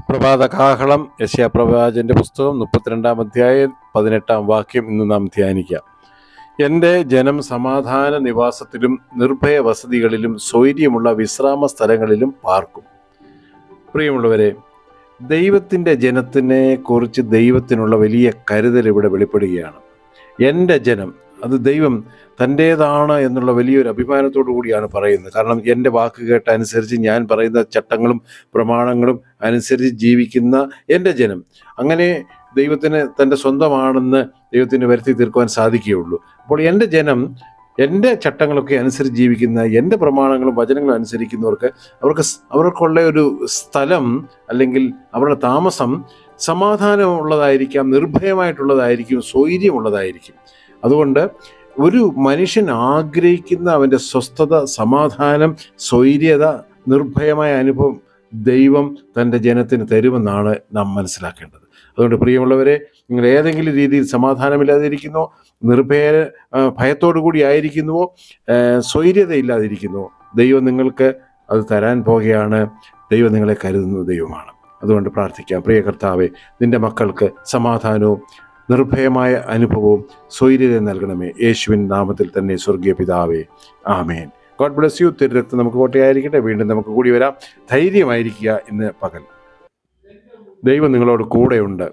പ്രഭാത കാഹളം യെശയ്യാപ്രവാചകന്റെ പുസ്തകം 32 അധ്യായം 18 വാക്യം ഇന്ന് നാം ധ്യാനിക്കാം. എൻ്റെ ജനം സമാധാന നിവാസത്തിലും നിർഭയ വസതികളിലും സ്വൈര്യമുള്ള വിശ്രാമ സ്ഥലങ്ങളിലും പാർക്കും. പ്രിയമുള്ളവരെ, ദൈവത്തിൻ്റെ ജനത്തിനെ കുറിച്ച് ദൈവത്തിനുള്ള വലിയ കരുതൽ ഇവിടെ വെളിപ്പെടുകയാണ്. എൻ്റെ ജനം, അത് ദൈവം തൻ്റേതാണ് എന്നുള്ള വലിയൊരു അഭിമാനത്തോടു കൂടിയാണ് പറയുന്നത്. കാരണം എൻ്റെ വാക്ക് കേട്ട അനുസരിച്ച് ഞാൻ പറയുന്ന ചട്ടങ്ങളും പ്രമാണങ്ങളും അനുസരിച്ച് ജീവിക്കുന്ന എൻ്റെ ജനം, അങ്ങനെ ദൈവത്തിന് തൻ്റെ സ്വന്തമാണെന്ന് ദൈവത്തിന് വരുത്തി തീർക്കുവാൻ സാധിക്കുകയുള്ളൂ. അപ്പോൾ എൻ്റെ ജനം, എൻ്റെ ചട്ടങ്ങളൊക്കെ അനുസരിച്ച് ജീവിക്കുന്ന, എൻ്റെ പ്രമാണങ്ങളും വചനങ്ങളും അനുസരിക്കുന്നവർക്ക് അവർക്കുള്ള ഒരു സ്ഥലം അല്ലെങ്കിൽ അവരുടെ താമസം സമാധാനമുള്ളതായിരിക്കാം, നിർഭയമായിട്ടുള്ളതായിരിക്കും, സ്വൈര്യമുള്ളതായിരിക്കും. അതുകൊണ്ട് ഒരു മനുഷ്യൻ ആഗ്രഹിക്കുന്ന അവൻ്റെ സ്വസ്ഥത, സമാധാനം, സ്വൈര്യത, നിർഭയമായ അനുഭവം ദൈവം തൻ്റെ ജനത്തിന് തരുമെന്നാണ് നാം മനസ്സിലാക്കേണ്ടത്. അതുകൊണ്ട് പ്രിയമുള്ളവരെ, നിങ്ങൾ ഏതെങ്കിലും രീതിയിൽ സമാധാനമില്ലാതിരിക്കുന്നോ, ഭയത്തോടു കൂടി ആയിരിക്കുന്നുവോ, സ്വൈര്യതയില്ലാതിരിക്കുന്നുവോ, ദൈവം നിങ്ങൾക്ക് അത് തരാൻ പോകുകയാണ്. ദൈവം നിങ്ങളെ കരുതുന്ന ദൈവമാണ്. അതുകൊണ്ട് പ്രാർത്ഥിക്കാം. പ്രിയ കർത്താവേ, നിൻ്റെ മക്കൾക്ക് സമാധാനവും നിർഭയമായ അനുഭവവും സ്വൈര്യത നൽകണമേ. യേശുവിൻ നാമത്തിൽ തന്നെ സ്വർഗീയ പിതാവേ, ആമേൻ. God bless you. തിരുരക്തം നമുക്ക് കോട്ടയായിരിക്കട്ടെ. വീണ്ടും നമുക്ക് കൂടി വരാം. ധൈര്യമായിരിക്കുക. ഇന്ന് പകൽ ദൈവം നിങ്ങളോട് കൂടെയുണ്ട്.